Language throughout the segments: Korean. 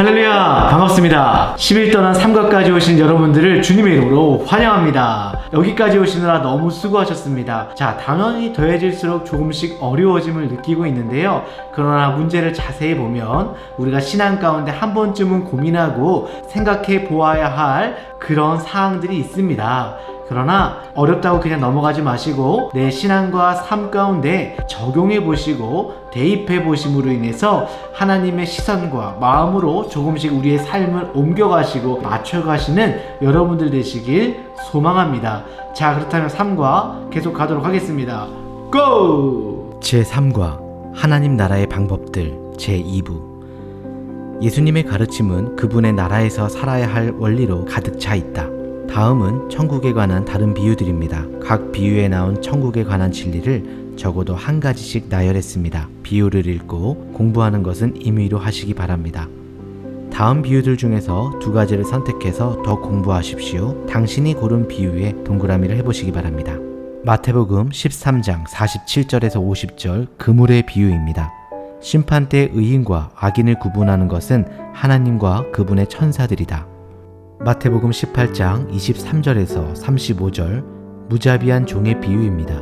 할렐루야, 반갑습니다. 10일 떠난 삼각까지 오신 여러분들을 주님의 이름으로 환영합니다. 여기까지 오시느라 너무 수고하셨습니다. 자, 당연히 더해질수록 조금씩 어려워짐을 느끼고 있는데요. 그러나 문제를 자세히 보면 우리가 신앙 가운데 한 번쯤은 고민하고 생각해 보아야 할 그런 사항들이 있습니다. 그러나 어렵다고 그냥 넘어가지 마시고 내 신앙과 삶 가운데 적용해 보시고 대입해 보심으로 인해서 하나님의 시선과 마음으로 조금씩 우리의 삶을 옮겨가시고 맞춰가시는 여러분들 되시길 소망합니다. 자, 그렇다면 3과 계속 가도록 하겠습니다. 고! 제3과 하나님 나라의 방법들 제2부. 예수님의 가르침은 그분의 나라에서 살아야 할 원리로 가득 차 있다. 다음은 천국에 관한 다른 비유들입니다. 각 비유에 나온 천국에 관한 진리를 적어도 한 가지씩 나열했습니다. 비유를 읽고 공부하는 것은 임의로 하시기 바랍니다. 다음 비유들 중에서 두 가지를 선택해서 더 공부하십시오. 당신이 고른 비유에 동그라미를 해보시기 바랍니다. 마태복음 13장 47절에서 50절 그물의 비유입니다. 심판 때 의인과 악인을 구분하는 것은 하나님과 그분의 천사들이다. 마태복음 18장 23절에서 35절 무자비한 종의 비유입니다.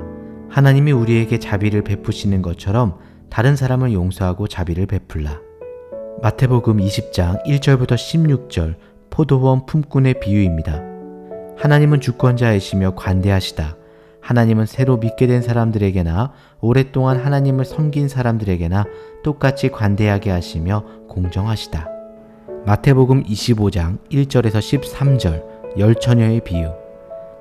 하나님이 우리에게 자비를 베푸시는 것처럼 다른 사람을 용서하고 자비를 베풀라. 마태복음 20장 1절부터 16절 포도원 품꾼의 비유입니다. 하나님은 주권자이시며 관대하시다. 하나님은 새로 믿게 된 사람들에게나 오랫동안 하나님을 섬긴 사람들에게나 똑같이 관대하게 하시며 공정하시다. 마태복음 25장 1절에서 13절 열처녀의 비유.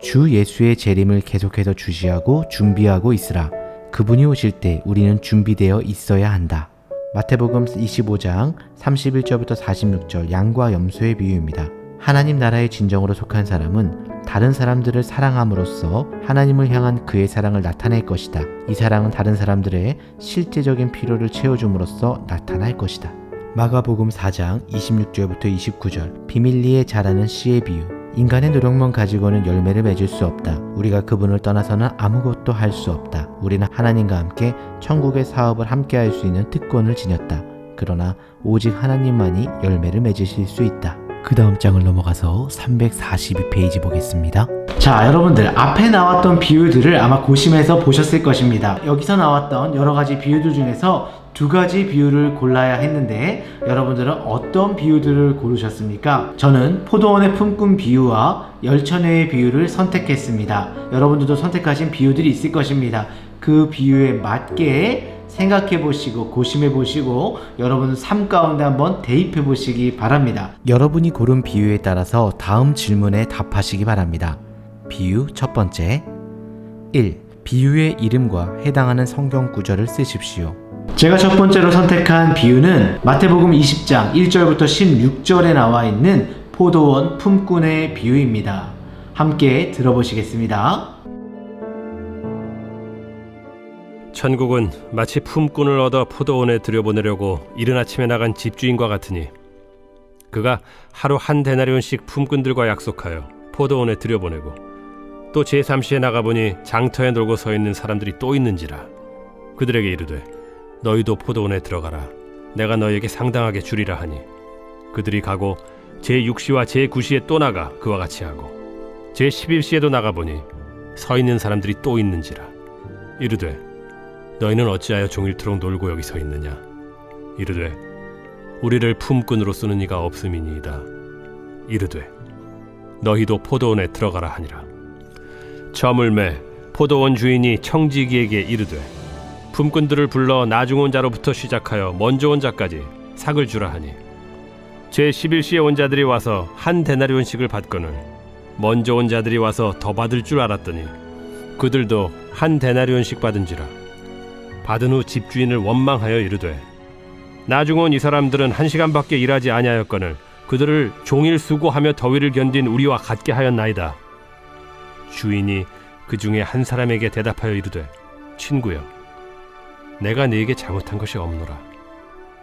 주 예수의 재림을 계속해서 주시하고 준비하고 있으라. 그분이 오실 때 우리는 준비되어 있어야 한다. 마태복음 25장 31절부터 46절 양과 염소의 비유입니다. 하나님 나라의 진정으로 속한 사람은 다른 사람들을 사랑함으로써 하나님을 향한 그의 사랑을 나타낼 것이다. 이 사랑은 다른 사람들의 실제적인 필요를 채워줌으로써 나타날 것이다. 마가복음 4장 26절부터 29절 비밀리에 자라는 씨의 비유. 인간의 노력만 가지고는 열매를 맺을 수 없다. 우리가 그분을 떠나서는 아무것도 할 수 없다. 우리는 하나님과 함께 천국의 사업을 함께 할 수 있는 특권을 지녔다. 그러나 오직 하나님만이 열매를 맺으실 수 있다. 그 다음 장을 넘어가서 342페이지 보겠습니다. 자, 여러분들 앞에 나왔던 비유들을 아마 고심해서 보셨을 것입니다. 여기서 나왔던 여러 가지 비유들 중에서 두 가지 비유를 골라야 했는데 여러분들은 어떤 비유들을 고르셨습니까? 저는 포도원의 품꾼 비유와 열처녀의 비유를 선택했습니다. 여러분들도 선택하신 비유들이 있을 것입니다. 그 비유에 맞게 생각해 보시고 고심해 보시고 여러분 삶 가운데 한번 대입해 보시기 바랍니다. 여러분이 고른 비유에 따라서 다음 질문에 답하시기 바랍니다. 비유 첫 번째 1. 비유의 이름과 해당하는 성경 구절을 쓰십시오. 제가 첫 번째로 선택한 비유는 마태복음 20장 1절부터 16절에 나와 있는 포도원 품꾼의 비유입니다. 함께 들어보시겠습니다. 천국은 마치 품꾼을 얻어 포도원에 들여보내려고 이른 아침에 나간 집주인과 같으니 그가 하루 한 데나리온씩 품꾼들과 약속하여 포도원에 들여보내고 또 제3시에 나가보니 장터에 놀고 서 있는 사람들이 또 있는지라. 그들에게 이르되 너희도 포도원에 들어가라. 내가 너희에게 상당하게 주리라 하니 그들이 가고 제6시와 제9시에 또 나가 그와 같이 하고 제11시에도 나가보니 서 있는 사람들이 또 있는지라. 이르되 너희는 어찌하여 종일토록 놀고 여기 서 있느냐. 이르되 우리를 품꾼으로 쓰는 이가 없음이니이다. 이르되 너희도 포도원에 들어가라 하니라. 저물매 포도원 주인이 청지기에게 이르되 품꾼들을 불러 나중 온 자로부터 시작하여 먼저 온 자까지 삭을 주라 하니 제11시에 온 자들이 와서 한 데나리온씩을 받거늘 먼저 온 자들이 와서 더 받을 줄 알았더니 그들도 한 데나리온씩 받은지라. 받은 후 집주인을 원망하여 이르되 나중 온 이 사람들은 1시간밖에 일하지 아니하였거늘 그들을 종일 수고하며 더위를 견딘 우리와 같게 하였나이다. 주인이 그 중에 한 사람에게 대답하여 이르되 친구여 내가 네게 잘못한 것이 없노라.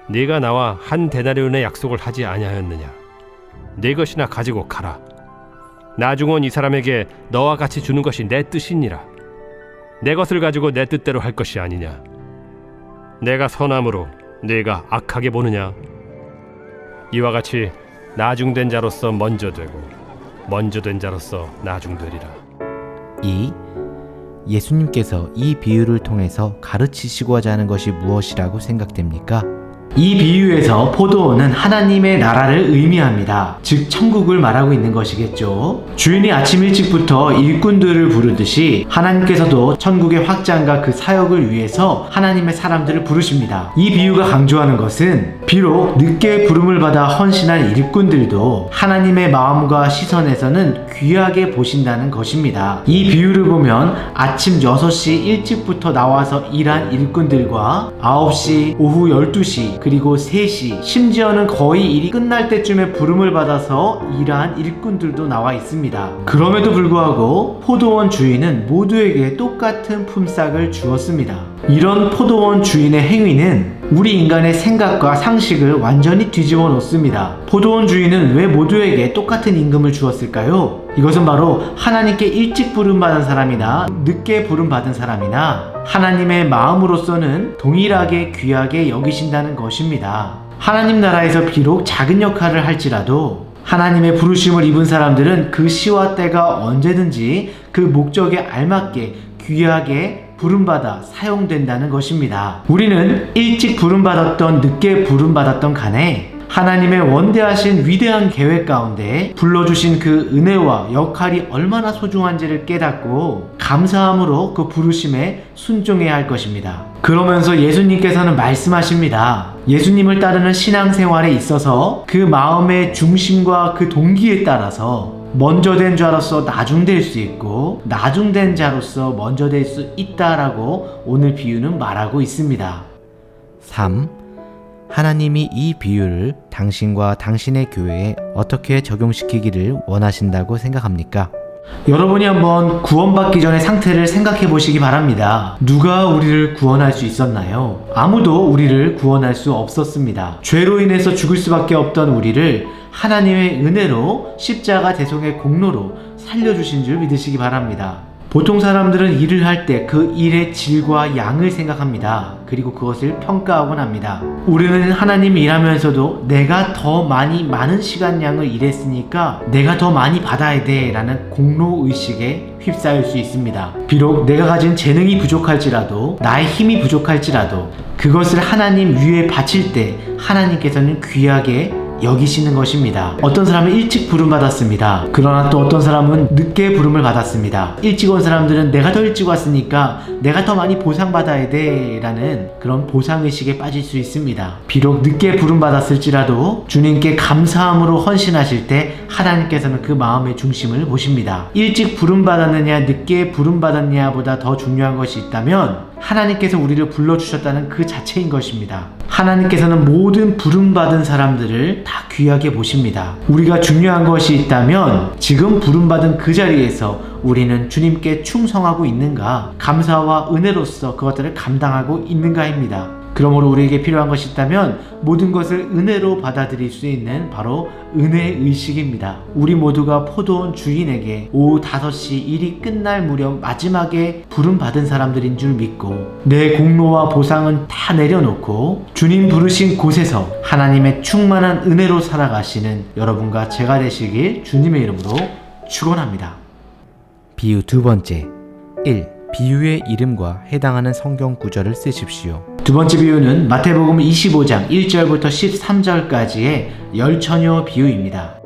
네가 나와 한 데나리온의 약속을 하지 아니하였느냐. 네 것이나 가지고 가라. 나중 온 이 사람에게 너와 같이 주는 것이 내 뜻이니라. 내 것을 가지고 내 뜻대로 할 것이 아니냐. 내가 선함으로 네가 악하게 보느냐. 이와 같이 나중된 자로서 먼저 되고 먼저 된 자로서 나중되리라. 2. 예수님께서 이 비유를 통해서 가르치시고자 하는 것이 무엇이라고 생각됩니까? 이 비유에서 포도원은 하나님의 나라를 의미합니다. 즉 천국을 말하고 있는 것이겠죠. 주인이 아침 일찍부터 일꾼들을 부르듯이 하나님께서도 천국의 확장과 그 사역을 위해서 하나님의 사람들을 부르십니다. 이 비유가 강조하는 것은 비록 늦게 부름을 받아 헌신한 일꾼들도 하나님의 마음과 시선에서는 귀하게 보신다는 것입니다. 이 비유를 보면 아침 6시 일찍부터 나와서 일한 일꾼들과 9시, 오후 12시, 그리고 3시, 심지어는 거의 일이 끝날 때쯤에 부름을 받아서 일한 일꾼들도 나와 있습니다. 그럼에도 불구하고 포도원 주인은 모두에게 똑같은 품삯을 주었습니다. 이런 포도원 주인의 행위는 우리 인간의 생각과 상식을 완전히 뒤집어 놓습니다. 포도원 주인은 왜 모두에게 똑같은 임금을 주었을까요? 이것은 바로 하나님께 일찍 부름받은 사람이나 늦게 부름받은 사람이나 하나님의 마음으로서는 동일하게 귀하게 여기신다는 것입니다. 하나님 나라에서 비록 작은 역할을 할지라도 하나님의 부르심을 입은 사람들은 그 시와 때가 언제든지 그 목적에 알맞게 귀하게 부름받아 사용된다는 것입니다. 우리는 일찍 부름받았던 늦게 부름받았던 간에 하나님의 원대하신 위대한 계획 가운데 불러주신 그 은혜와 역할이 얼마나 소중한지를 깨닫고 감사함으로 그 부르심에 순종해야 할 것입니다. 그러면서 예수님께서는 말씀하십니다. 예수님을 따르는 신앙생활에 있어서 그 마음의 중심과 그 동기에 따라서 먼저 된 자로서 나중될 수 있고 나중된 자로서 먼저 될 수 있다라고 오늘 비유는 말하고 있습니다. 3. 하나님이 이 비유를 당신과 당신의 교회에 어떻게 적용시키기를 원하신다고 생각합니까? 여러분이 한번 구원받기 전의 상태를 생각해 보시기 바랍니다. 누가 우리를 구원할 수 있었나요? 아무도 우리를 구원할 수 없었습니다. 죄로 인해서 죽을 수밖에 없던 우리를 하나님의 은혜로 십자가 대속의 공로로 살려주신 줄 믿으시기 바랍니다. 보통 사람들은 일을 할 때 그 일의 질과 양을 생각합니다. 그리고 그것을 평가하곤 합니다. 우리는 하나님이 일하면서도 내가 더 많은 시간량을 일했으니까 내가 더 많이 받아야 돼 라는 공로의식에 휩싸일 수 있습니다. 비록 내가 가진 재능이 부족할지라도 나의 힘이 부족할지라도 그것을 하나님 위에 바칠 때 하나님께서는 귀하게 여기시는 것입니다. 어떤 사람은 일찍 부름 받았습니다. 그러나 또 어떤 사람은 늦게 부름을 받았습니다. 일찍 온 사람들은 내가 더 일찍 왔으니까 내가 더 많이 보상받아야 돼 라는 그런 보상의식에 빠질 수 있습니다. 비록 늦게 부름 받았을지라도 주님께 감사함으로 헌신하실 때 하나님께서는 그 마음의 중심을 보십니다. 일찍 부름 받았느냐 늦게 부름 받았느냐 보다 더 중요한 것이 있다면 하나님께서 우리를 불러주셨다는 그 자체인 것입니다. 하나님께서는 모든 부름받은 사람들을 다 귀하게 보십니다. 우리가 중요한 것이 있다면 지금 부름받은 그 자리에서 우리는 주님께 충성하고 있는가, 감사와 은혜로서 그것들을 감당하고 있는가입니다. 그러므로 우리에게 필요한 것이 있다면 모든 것을 은혜로 받아들일 수 있는 바로 은혜의식입니다. 우리 모두가 포도원 주인에게 오후 5시 일이 끝날 무렵 마지막에 부름받은 사람들인 줄 믿고 내 공로와 보상은 다 내려놓고 주님 부르신 곳에서 하나님의 충만한 은혜로 살아가시는 여러분과 제가 되시길 주님의 이름으로 축원합니다. 비유 두 번째. 1. 비유의 이름과 해당하는 성경 구절을 쓰십시오. 두 번째 비유는 마태복음 25장 1절부터 13절까지의 열처녀 비유입니다.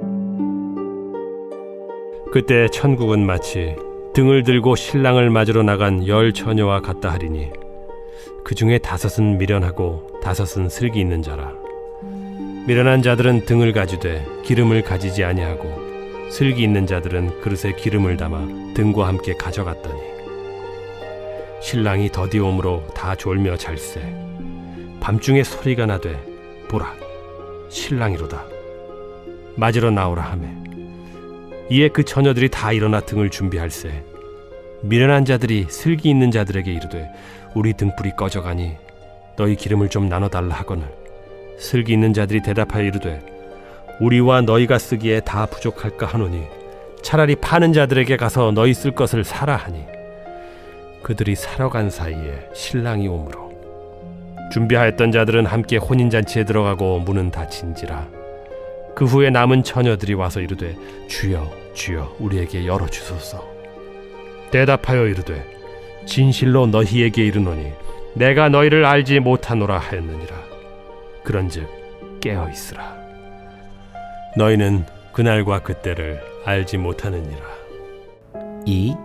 그때 천국은 마치 등을 들고 신랑을 맞으러 나간 10 처녀와 같다 하리니 그 중에 5은 미련하고 5은 슬기 있는 자라. 미련한 자들은 등을 가지되 기름을 가지지 아니하고 슬기 있는 자들은 그릇에 기름을 담아 등과 함께 가져갔더니 신랑이 더디옴으로 다 졸며 잘세. 밤중에 소리가 나되 보라 신랑이로다 맞으러 나오라 하매 이에 그 처녀들이 다 일어나 등을 준비할세. 미련한 자들이 슬기 있는 자들에게 이르되 우리 등불이 꺼져가니 너희 기름을 좀 나눠달라 하거늘 슬기 있는 자들이 대답하여 이르되 우리와 너희가 쓰기에 다 부족할까 하노니 차라리 파는 자들에게 가서 너희 쓸 것을 사라 하니 그들이 사러 간 사이에 신랑이 오므로 준비하였던 자들은 함께 혼인잔치에 들어가고 문은 닫힌지라. 그 후에 남은 처녀들이 와서 이르되 주여 주여 우리에게 열어주소서. 대답하여 이르되 진실로 너희에게 이르노니 내가 너희를 알지 못하노라 하였느니라. 그런즉 깨어있으라. 너희는 그날과 그때를 알지 못하느니라. 2.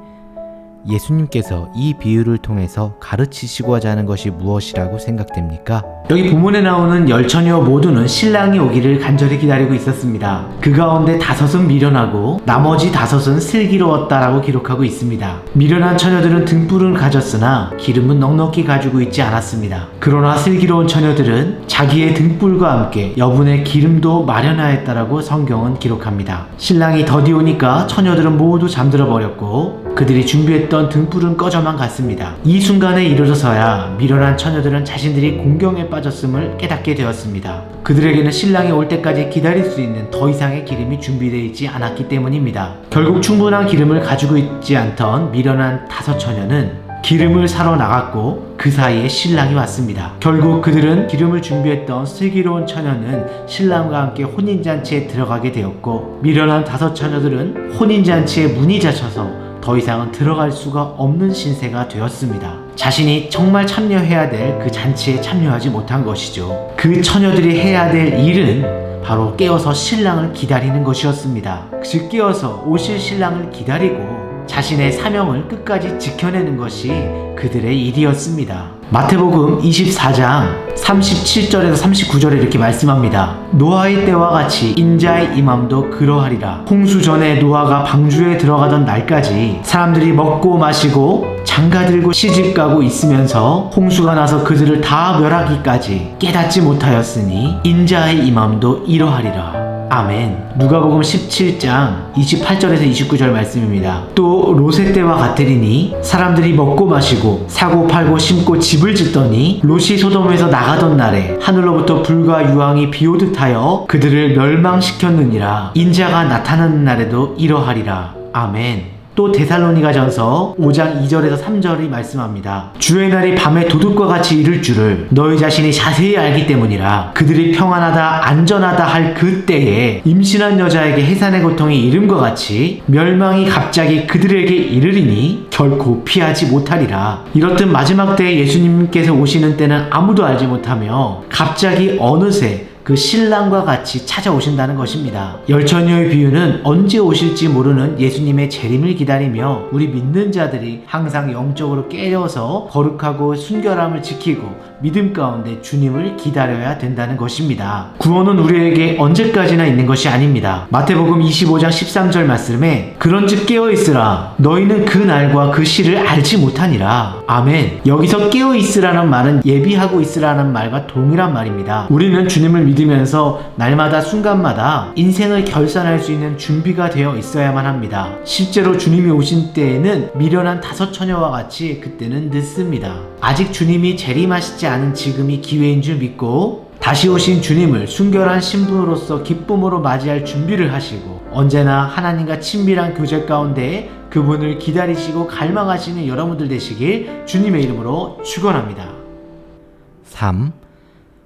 예수님께서 이 비유를 통해서 가르치시고자 하는 것이 무엇이라고 생각됩니까? 여기 본문에 나오는 열처녀 모두는 신랑이 오기를 간절히 기다리고 있었습니다. 그 가운데 5은 미련하고 나머지 5은 슬기로웠다라고 기록하고 있습니다. 미련한 처녀들은 등불은 가졌으나 기름은 넉넉히 가지고 있지 않았습니다. 그러나 슬기로운 처녀들은 자기의 등불과 함께 여분의 기름도 마련하였다라고 성경은 기록합니다. 신랑이 더디 오니까 처녀들은 모두 잠들어 버렸고 그들이 준비했던 등불은 꺼져만 갔습니다. 이 순간에 이르러서야 미련한 처녀들은 자신들이 공경에 빠졌음을 깨닫게 되었습니다. 그들에게는 신랑이 올 때까지 기다릴 수 있는 더 이상의 기름이 준비되어 있지 않았기 때문입니다. 결국 충분한 기름을 가지고 있지 않던 미련한 5 처녀는 기름을 사러 나갔고 그 사이에 신랑이 왔습니다. 결국 그들은 기름을 준비했던 슬기로운 처녀는 신랑과 함께 혼인잔치에 들어가게 되었고 미련한 5 처녀들은 혼인잔치에 문이 닫혀서 더 이상은 들어갈 수가 없는 신세가 되었습니다. 자신이 정말 참여해야 될 그 잔치에 참여하지 못한 것이죠. 그 처녀들이 해야 될 일은 바로 깨어서 신랑을 기다리는 것이었습니다. 즉 깨어서 오실 신랑을 기다리고 자신의 사명을 끝까지 지켜내는 것이 그들의 일이었습니다. 마태복음 24장 37절에서 39절에 이렇게 말씀합니다. 노아의 때와 같이 인자의 임함도 그러하리라. 홍수 전에 노아가 방주에 들어가던 날까지 사람들이 먹고 마시고 장가들고 시집가고 있으면서 홍수가 나서 그들을 다 멸하기까지 깨닫지 못하였으니 인자의 임함도 이러하리라. 아멘. 누가복음 17장 28절에서 29절 말씀입니다. 또 롯의 때와 같으리니 사람들이 먹고 마시고 사고 팔고 심고 집을 짓더니 롯이 소돔에서 나가던 날에 하늘로부터 불과 유황이 비오듯 하여 그들을 멸망시켰느니라. 인자가 나타나는 날에도 이러하리라. 아멘. 또 데살로니가전서 5장 2절에서 3절이 말씀합니다. 주의 날이 밤에 도둑과 같이 이를 줄을 너희 자신이 자세히 알기 때문이라. 그들이 평안하다 안전하다 할 그때에 임신한 여자에게 해산의 고통이 이름과 같이 멸망이 갑자기 그들에게 이르리니 결코 피하지 못하리라. 이렇듯 마지막 때에 예수님께서 오시는 때는 아무도 알지 못하며 갑자기 어느새 그 신랑과 같이 찾아오신다는 것입니다. 열처녀의 비유는 언제 오실지 모르는 예수님의 재림을 기다리며 우리 믿는 자들이 항상 영적으로 깨어서 거룩하고 순결함을 지키고 믿음 가운데 주님을 기다려야 된다는 것입니다. 구원은 우리에게 언제까지나 있는 것이 아닙니다. 마태복음 25장 13절 말씀에 그런즉 깨어있으라. 너희는 그 날과 그 시를 알지 못하니라. 아멘. 여기서 깨어있으라는 말은 예비하고 있으라는 말과 동일한 말입니다. 우리는 주님을 믿으면서 날마다 순간마다 인생을 결산할 수 있는 준비가 되어 있어야만 합니다. 실제로 주님이 오신 때에는 미련한 5 처녀와 같이 그때는 늦습니다. 아직 주님이 재림하시지 않은 지금이 기회인 줄 믿고 다시 오신 주님을 순결한 신부로서 기쁨으로 맞이할 준비를 하시고 언제나 하나님과 친밀한 교제 가운데 그분을 기다리시고 갈망하시는 여러분들 되시길 주님의 이름으로 축원합니다. 3.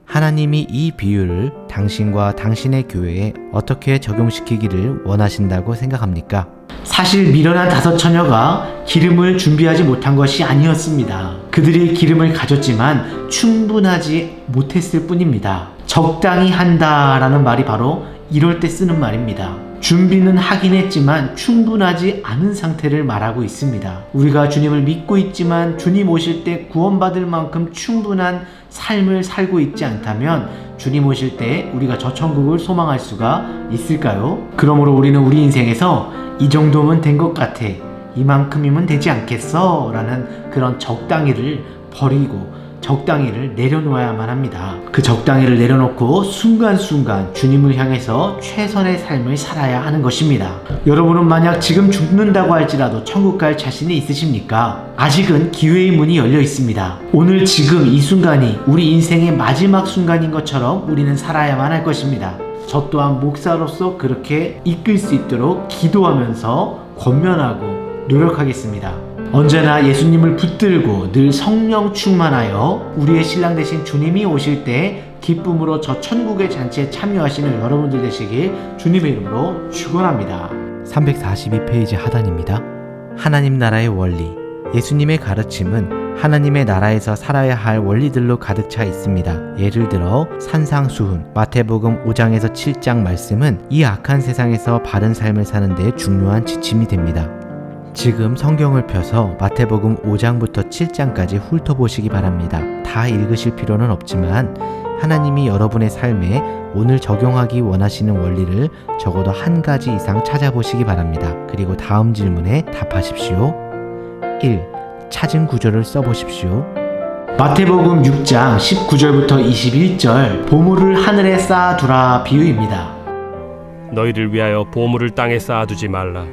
하나님이 이 비유를 당신과 당신의 교회에 어떻게 적용시키기를 원하신다고 생각합니까? 사실 미련한 5 처녀가 기름을 준비하지 못한 것이 아니었습니다. 그들이 기름을 가졌지만 충분하지 못했을 뿐입니다. 적당히 한다라는 말이 바로 이럴 때 쓰는 말입니다. 준비는 하긴 했지만 충분하지 않은 상태를 말하고 있습니다. 우리가 주님을 믿고 있지만 주님 오실 때 구원받을 만큼 충분한 삶을 살고 있지 않다면 주님 오실 때 우리가 저 천국을 소망할 수가 있을까요? 그러므로 우리는 우리 인생에서 이 정도면 된 것 같아, 이만큼이면 되지 않겠어? 라는 그런 적당히를 버리고 적당히를 내려놓아야만 합니다. 그 적당히를 내려놓고 순간순간 주님을 향해서 최선의 삶을 살아야 하는 것입니다. 여러분은 만약 지금 죽는다고 할지라도 천국 갈 자신이 있으십니까? 아직은 기회의 문이 열려 있습니다. 오늘 지금 이 순간이 우리 인생의 마지막 순간인 것처럼 우리는 살아야만 할 것입니다. 저 또한 목사로서 그렇게 이끌 수 있도록 기도하면서 권면하고 노력하겠습니다. 언제나 예수님을 붙들고 늘 성령 충만하여 우리의 신랑 되신 주님이 오실 때 기쁨으로 저 천국의 잔치에 참여하시는 여러분들 되시길 주님의 이름으로 축원합니다. 342페이지 하단입니다. 하나님 나라의 원리. 예수님의 가르침은 하나님의 나라에서 살아야 할 원리들로 가득 차 있습니다. 예를 들어 산상수훈, 마태복음 5장에서 7장 말씀은 이 악한 세상에서 바른 삶을 사는 데 중요한 지침이 됩니다. 지금 성경을 펴서 마태복음 5장부터 7장까지 훑어보시기 바랍니다. 다 읽으실 필요는 없지만 하나님이 여러분의 삶에 오늘 적용하기 원하시는 원리를 적어도 한 가지 이상 찾아보시기 바랍니다. 그리고 다음 질문에 답하십시오. 1. 찾은 구절을 써보십시오. 마태복음 6장 19절부터 21절 보물을 하늘에 쌓아두라 비유입니다. 너희를 위하여 보물을 땅에 쌓아두지 말라.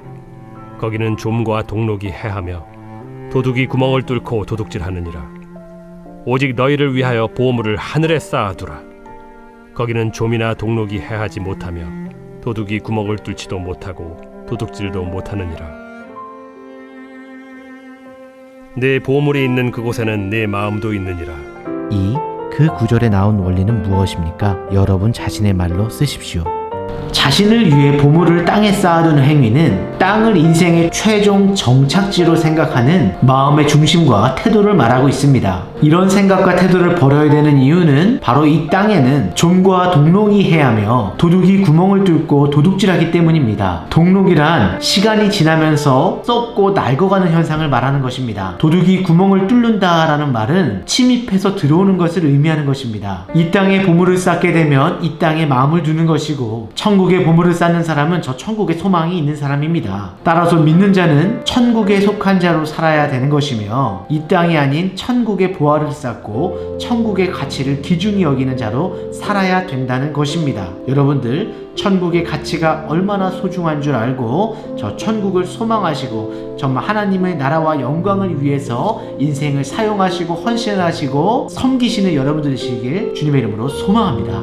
거기는 좀과 동록이 해하며 도둑이 구멍을 뚫고 도둑질하느니라. 오직 너희를 위하여 보물을 하늘에 쌓아두라. 거기는 좀이나 동록이 해하지 못하며 도둑이 구멍을 뚫지도 못하고 도둑질도 못하느니라. 네 보물이 있는 그곳에는 네 마음도 있느니라. 2. 그 구절에 나온 원리는 무엇입니까? 여러분 자신의 말로 쓰십시오. 자신을 위해 보물을 땅에 쌓아두는 행위는 땅을 인생의 최종 정착지로 생각하는 마음의 중심과 태도를 말하고 있습니다. 이런 생각과 태도를 버려야 되는 이유는 바로 이 땅에는 좀과 동록이 해하며 도둑이 구멍을 뚫고 도둑질하기 때문입니다. 동록이란 시간이 지나면서 썩고 낡아가는 현상을 말하는 것입니다. 도둑이 구멍을 뚫는다라는 말은 침입해서 들어오는 것을 의미하는 것입니다. 이 땅에 보물을 쌓게 되면 이 땅에 마음을 두는 것이고 천국에 보물을 쌓는 사람은 저 천국에 소망이 있는 사람입니다. 따라서 믿는 자는 천국에 속한 자로 살아야 되는 것이며 이 땅이 아닌 천국의 보화를 쌓고 천국의 가치를 기준히 여기는 자로 살아야 된다는 것입니다. 여러분들 천국의 가치가 얼마나 소중한 줄 알고 저 천국을 소망하시고 정말 하나님의 나라와 영광을 위해서 인생을 사용하시고 헌신하시고 섬기시는 여러분들 되시길 주님의 이름으로 소망합니다.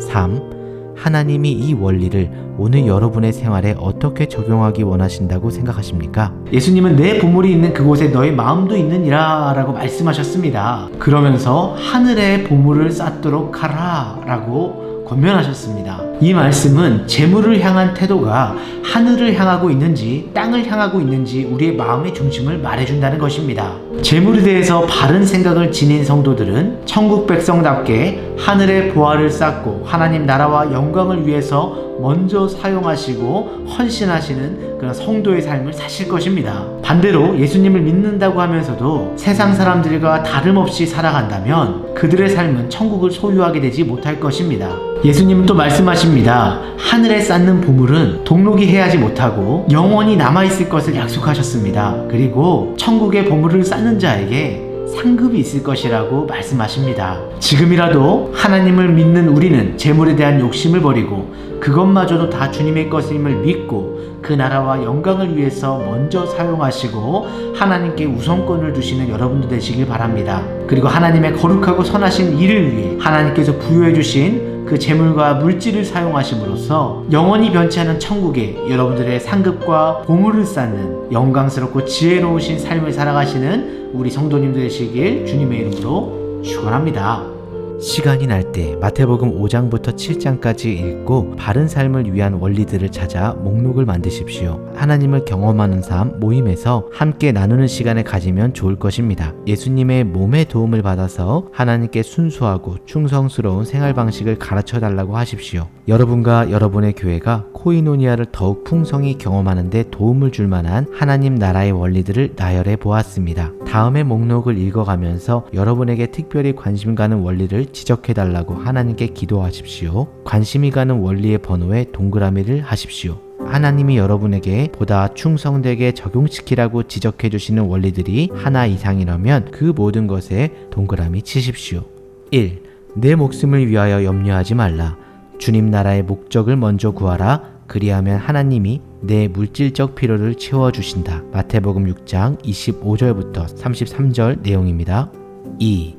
3. 하나님이 이 원리를 오늘 여러분의 생활에 어떻게 적용하기 원하신다고 생각하십니까? 예수님은 내 보물이 있는 그곳에 너의 마음도 있느니라 라고 말씀하셨습니다. 그러면서 하늘에 보물을 쌓도록 하라 라고 권면하셨습니다. 이 말씀은 재물을 향한 태도가 하늘을 향하고 있는지 땅을 향하고 있는지 우리의 마음의 중심을 말해준다는 것입니다. 재물에 대해서 바른 생각을 지닌 성도들은 천국 백성답게 하늘의 보화를 쌓고 하나님 나라와 영광을 위해서 먼저 사용하시고 헌신하시는 그런 성도의 삶을 사실 것입니다. 반대로 예수님을 믿는다고 하면서도 세상 사람들과 다름없이 살아간다면 그들의 삶은 천국을 소유하게 되지 못할 것입니다. 예수님은 또 말씀하십니다. 하늘에 쌓는 보물은 동록이 해하지 못하고 영원히 남아있을 것을 약속하셨습니다. 그리고 천국의 보물을 쌓는 자에게 상급이 있을 것이라고 말씀하십니다. 지금이라도 하나님을 믿는 우리는 재물에 대한 욕심을 버리고 그것마저도 다 주님의 것임을 믿고 그 나라와 영광을 위해서 먼저 사용하시고 하나님께 우선권을 두시는 여러분들 되시길 바랍니다. 그리고 하나님의 거룩하고 선하신 일을 위해 하나님께서 부여해 주신 그 재물과 물질을 사용하심으로써 영원히 변치 않은 천국에 여러분들의 상급과 보물을 쌓는 영광스럽고 지혜로우신 삶을 살아가시는 우리 성도님들 되시길 주님의 이름으로 축원합니다. 시간이 날 때 마태복음 5장부터 7장까지 읽고 바른 삶을 위한 원리들을 찾아 목록을 만드십시오. 하나님을 경험하는 삶 모임에서 함께 나누는 시간을 가지면 좋을 것입니다. 예수님의 몸의 도움을 받아서 하나님께 순수하고 충성스러운 생활 방식을 가르쳐 달라고 하십시오. 여러분과 여러분의 교회가 코이노니아를 더욱 풍성히 경험하는 데 도움을 줄 만한 하나님 나라의 원리들을 나열해 보았습니다. 다음의 목록을 읽어가면서 여러분에게 특별히 관심 가는 원리를 지적해 달라고 하나님께 기도하십시오. 관심이 가는 원리의 번호에 동그라미를 하십시오. 하나님이 여러분에게 보다 충성되게 적용시키라고 지적해 주시는 원리들이 하나 이상이라면 그 모든 것에 동그라미 치십시오. 1. 내 목숨을 위하여 염려하지 말라. 주님 나라의 목적을 먼저 구하라. 그리하면 하나님이 내 물질적 필요를 채워주신다. 마태복음 6장 25절부터 33절 내용입니다. 2.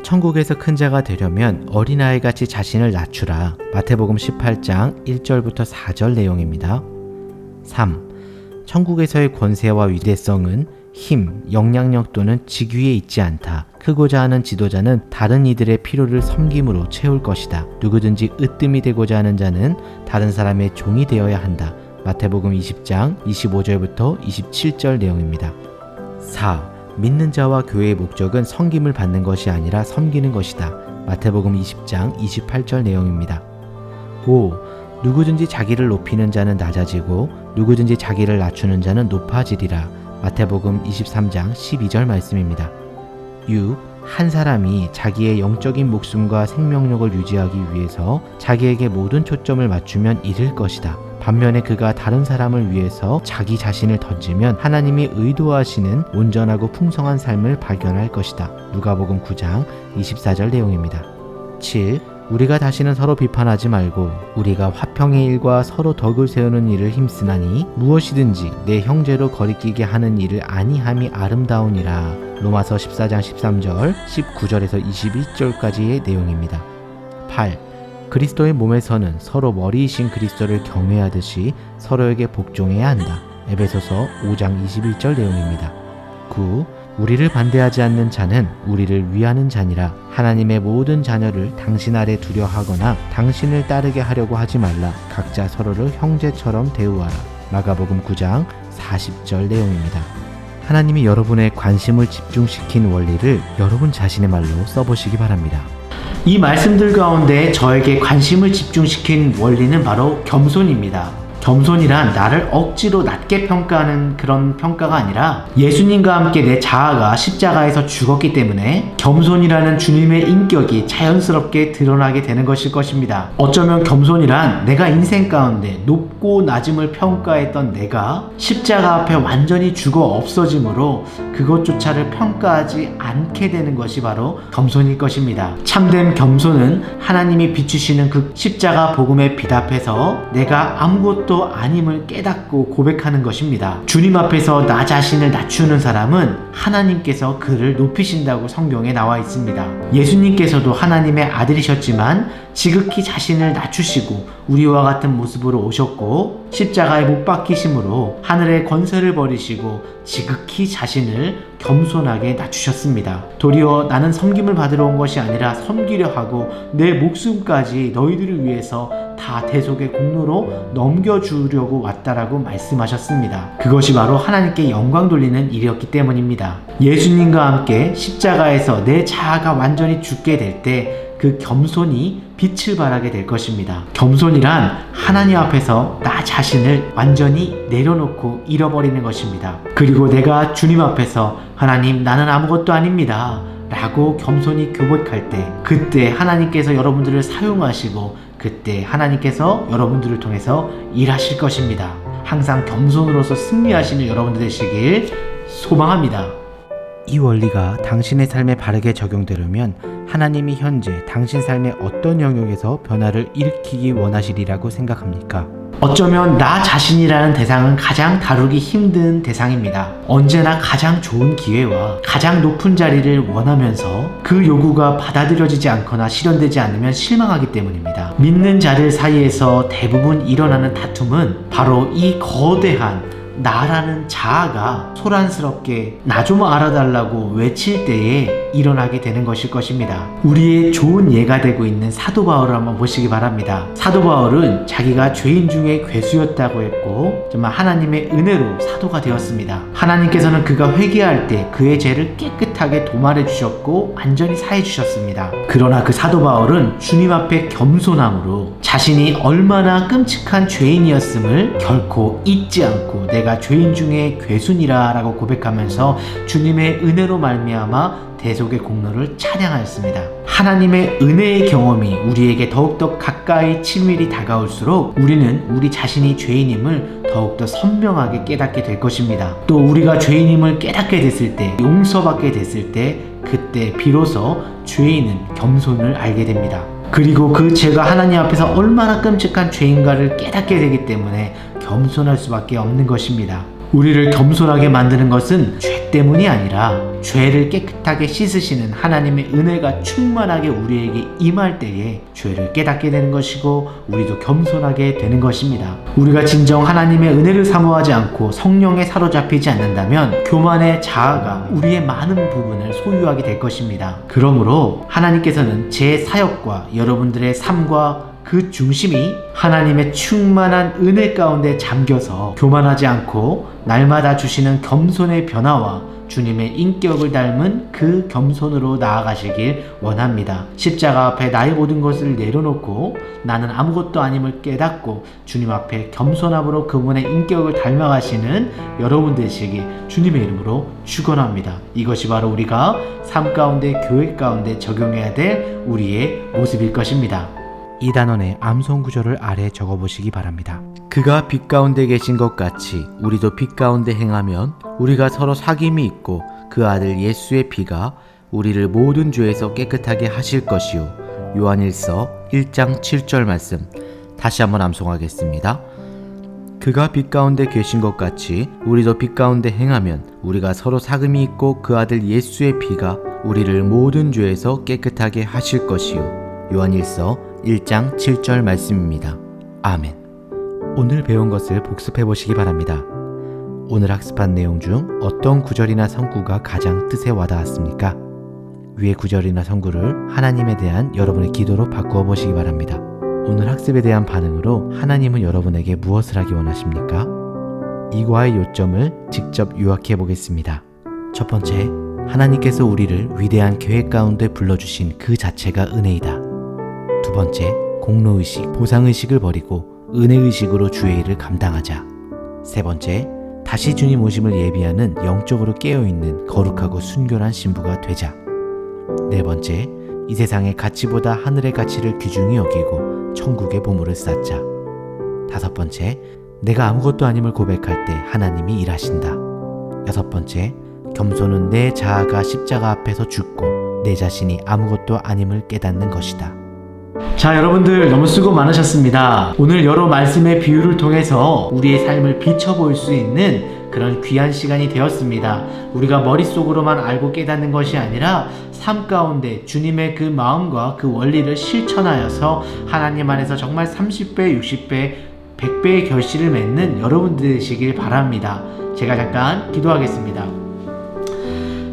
천국에서 큰 자가 되려면 어린아이같이 자신을 낮추라. 마태복음 18장 1절부터 4절 내용입니다. 3. 천국에서의 권세와 위대성은 힘, 영향력 또는 직위에 있지 않다. 크고자 하는 지도자는 다른 이들의 필요를 섬김으로 채울 것이다. 누구든지 으뜸이 되고자 하는 자는 다른 사람의 종이 되어야 한다. 마태복음 20장 25절부터 27절 내용입니다. 4. 믿는 자와 교회의 목적은 섬김을 받는 것이 아니라 섬기는 것이다. 마태복음 20장 28절 내용입니다. 5. 누구든지 자기를 높이는 자는 낮아지고 누구든지 자기를 낮추는 자는 높아지리라. 마태복음 23장 12절 말씀입니다. 6. 한 사람이 자기의 영적인 목숨과 생명력을 유지하기 위해서 자기에게 모든 초점을 맞추면 잃을 것이다. 반면에 그가 다른 사람을 위해서 자기 자신을 던지면 하나님이 의도하시는 온전하고 풍성한 삶을 발견할 것이다. 누가복음 9장 24절 내용입니다. 7. 우리가 다시는 서로 비판하지 말고 우리가 화평의 일과 서로 덕을 세우는 일을 힘쓰나니 무엇이든지 내 형제로 거리끼게 하는 일을 아니함이 아름다우니라. 로마서 14장 13절 19절에서 21절까지의 내용입니다. 8. 그리스도의 몸에서는 서로 머리이신 그리스도를 경외하듯이 서로에게 복종해야 한다. 에베소서 5장 21절 내용입니다. 9. 우리를 반대하지 않는 자는 우리를 위하는 자니라. 하나님의 모든 자녀를 당신 아래 두려 하거나 당신을 따르게 하려고 하지 말라. 각자 서로를 형제처럼 대우하라. 마가복음 9장 40절 내용입니다. 하나님이 여러분의 관심을 집중시킨 원리를 여러분 자신의 말로 써보시기 바랍니다. 이 말씀들 가운데 저에게 관심을 집중시킨 원리는 바로 겸손입니다. 겸손이란 나를 억지로 낮게 평가하는 그런 평가가 아니라 예수님과 함께 내 자아가 십자가에서 죽었기 때문에 겸손이라는 주님의 인격이 자연스럽게 드러나게 되는 것일 것입니다. 어쩌면 겸손이란 내가 인생 가운데 높고 낮음을 평가했던 내가 십자가 앞에 완전히 죽어 없어짐으로 그것조차를 평가하지 않게 되는 것이 바로 겸손일 것입니다. 참된 겸손은 하나님이 비추시는 그 십자가 복음의 빛 앞에서 내가 아무것도 아님을 깨닫고 고백하는 것입니다. 주님 앞에서 나 자신을 낮추는 사람은 하나님께서 그를 높이신다고 성경에 나와 있습니다. 예수님께서도 하나님의 아들이셨지만 지극히 자신을 낮추시고 우리와 같은 모습으로 오셨고 십자가에 못 박히심으로 하늘의 권세를 버리시고 지극히 자신을 겸손하게 낮추셨습니다. 도리어 나는 섬김을 받으러 온 것이 아니라 섬기려 하고 내 목숨까지 너희들을 위해서 다 대속의 공로로 넘겨주려고 왔다라고 말씀하셨습니다. 그것이 바로 하나님께 영광 돌리는 일이었기 때문입니다. 예수님과 함께 십자가에서 내 자아가 완전히 죽게 될 때 그 겸손이 빛을 발하게 될 것입니다. 겸손이란 하나님 앞에서 나 자신을 완전히 내려놓고 잃어버리는 것입니다. 그리고 내가 주님 앞에서 하나님 나는 아무것도 아닙니다 라고 겸손히 고백할 때 그때 하나님께서 여러분들을 사용하시고 그때 하나님께서 여러분들을 통해서 일하실 것입니다. 항상 겸손으로서 승리하시는 여러분들 되시길 소망합니다. 이 원리가 당신의 삶에 바르게 적용되려면 하나님이 현재 당신 삶의 어떤 영역에서 변화를 일으키기 원하시리라고 생각합니까? 어쩌면 나 자신이라는 대상은 가장 다루기 힘든 대상입니다. 언제나 가장 좋은 기회와 가장 높은 자리를 원하면서 그 요구가 받아들여지지 않거나 실현되지 않으면 실망하기 때문입니다. 믿는 자들 사이에서 대부분 일어나는 다툼은 바로 이 거대한 나라는 자아가 소란스럽게 나 좀 알아달라고 외칠 때에 일어나게 되는 것일 것입니다. 우리의 좋은 예가 되고 있는 사도 바울을 한번 보시기 바랍니다. 사도 바울은 자기가 죄인 중에 괴수였다고 했고 정말 하나님의 은혜로 사도가 되었습니다. 하나님께서는 그가 회개할 때 그의 죄를 깨끗하게 도말해 주셨고 완전히 사해 주셨습니다. 그러나 그 사도 바울은 주님 앞에 겸손함으로 자신이 얼마나 끔찍한 죄인이었음을 결코 잊지 않고 내가 죄인 중에 괴순이라 라고 고백하면서 주님의 은혜로 말미암아 대속의 공로를 찬양하였습니다. 하나님의 은혜의 경험이 우리에게 더욱더 가까이 친밀히 다가올수록 우리는 우리 자신이 죄인임을 더욱더 선명하게 깨닫게 될 것입니다. 또 우리가 죄인임을 깨닫게 됐을 때, 용서받게 됐을 때 그때 비로소 죄인은 겸손을 알게 됩니다. 그리고 그 죄가 하나님 앞에서 얼마나 끔찍한 죄인가를 깨닫게 되기 때문에 겸손할 수밖에 없는 것입니다. 우리를 겸손하게 만드는 것은 죄 때문이 아니라 죄를 깨끗하게 씻으시는 하나님의 은혜가 충만하게 우리에게 임할 때에 죄를 깨닫게 되는 것이고 우리도 겸손하게 되는 것입니다. 우리가 진정 하나님의 은혜를 사모하지 않고 성령에 사로잡히지 않는다면 교만의 자아가 우리의 많은 부분을 소유하게 될 것입니다. 그러므로 하나님께서는 제 사역과 여러분들의 삶과 그 중심이 하나님의 충만한 은혜 가운데 잠겨서 교만하지 않고 날마다 주시는 겸손의 변화와 주님의 인격을 닮은 그 겸손으로 나아가시길 원합니다. 십자가 앞에 나의 모든 것을 내려놓고 나는 아무것도 아님을 깨닫고 주님 앞에 겸손함으로 그분의 인격을 닮아가시는 여러분 되시기 주님의 이름으로 축원합니다. 이것이 바로 우리가 삶 가운데 교회 가운데 적용해야 될 우리의 모습일 것입니다. 이 단원의 암송 구절을 아래 적어보시기 바랍니다. 그가 빛 가운데 계신 것 같이 우리도 빛 가운데 행하면 우리가 서로 사귐이 있고 그 아들 예수의 피가 우리를 모든 죄에서 깨끗하게 하실 것이요. 요한일서 1장 7절 말씀 다시 한번 암송하겠습니다. 그가 빛 가운데 계신 것 같이 우리도 빛 가운데 행하면 우리가 서로 사귐이 있고 그 아들 예수의 피가 우리를 모든 죄에서 깨끗하게 하실 것이요. 요한일서 1장 7절 말씀입니다. 아멘. 오늘 배운 것을 복습해 보시기 바랍니다. 오늘 학습한 내용 중 어떤 구절이나 성구가 가장 뜻에 와닿았습니까? 위의 구절이나 성구를 하나님에 대한 여러분의 기도로 바꾸어 보시기 바랍니다. 오늘 학습에 대한 반응으로 하나님은 여러분에게 무엇을 하기 원하십니까? 이과의 요점을 직접 요약해 보겠습니다. 첫 번째, 하나님께서 우리를 위대한 계획 가운데 불러주신 그 자체가 은혜이다. 두 번째, 공로의식, 보상의식을 버리고 은혜의식으로 주의 일을 감당하자. 세 번째, 다시 주님 오심을 예비하는 영적으로 깨어있는 거룩하고 순결한 신부가 되자. 네 번째, 이 세상의 가치보다 하늘의 가치를 귀중히 여기고 천국의 보물을 쌓자. 다섯 번째, 내가 아무것도 아님을 고백할 때 하나님이 일하신다. 여섯 번째, 겸손은 내 자아가 십자가 앞에서 죽고 내 자신이 아무것도 아님을 깨닫는 것이다. 자, 여러분들 너무 수고 많으셨습니다. 오늘 여러 말씀의 비유를 통해서 우리의 삶을 비춰볼 수 있는 그런 귀한 시간이 되었습니다. 우리가 머릿속으로만 알고 깨닫는 것이 아니라 삶 가운데 주님의 그 마음과 그 원리를 실천하여서 하나님 안에서 정말 30배, 60배, 100배의 결실을 맺는 여러분들 되시길 바랍니다. 제가 잠깐 기도하겠습니다.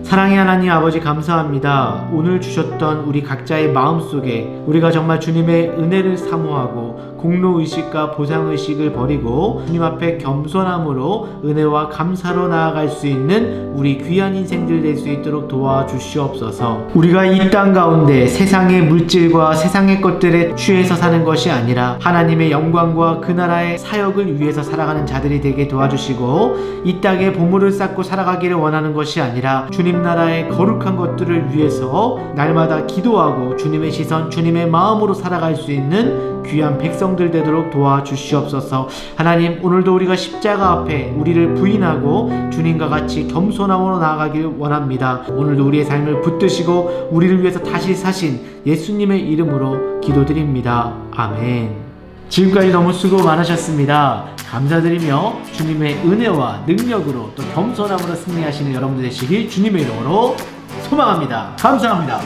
사랑의 하나님 아버지 감사합니다. 오늘 주셨던 우리 각자의 마음속에 우리가 정말 주님의 은혜를 사모하고 공로의식과 보상의식을 버리고 주님 앞에 겸손함으로 은혜와 감사로 나아갈 수 있는 우리 귀한 인생들 될 수 있도록 도와주시옵소서. 우리가 이 땅 가운데 세상의 물질과 세상의 것들에 취해서 사는 것이 아니라 하나님의 영광과 그 나라의 사역을 위해서 살아가는 자들이 되게 도와주시고 이 땅에 보물을 쌓고 살아가기를 원하는 것이 아니라 주님 나라의 거룩한 것들을 위해서 날마다 기도하고 주님의 시선, 주님의 마음으로 살아갈 수 있는 귀한 백성들 되도록 도와주시옵소서. 하나님, 오늘도 우리가 십자가 앞에 우리를 부인하고 주님과 같이 겸손함으로 나아가길 원합니다. 오늘도 우리의 삶을 붙드시고 우리를 위해서 다시 사신 예수님의 이름으로 기도드립니다. 아멘. 지금까지 너무 수고 많으셨습니다. 감사드리며 주님의 은혜와 능력으로 또 겸손함으로 승리하시는 여러분들 되시길 주님의 이름으로 소망합니다. 감사합니다.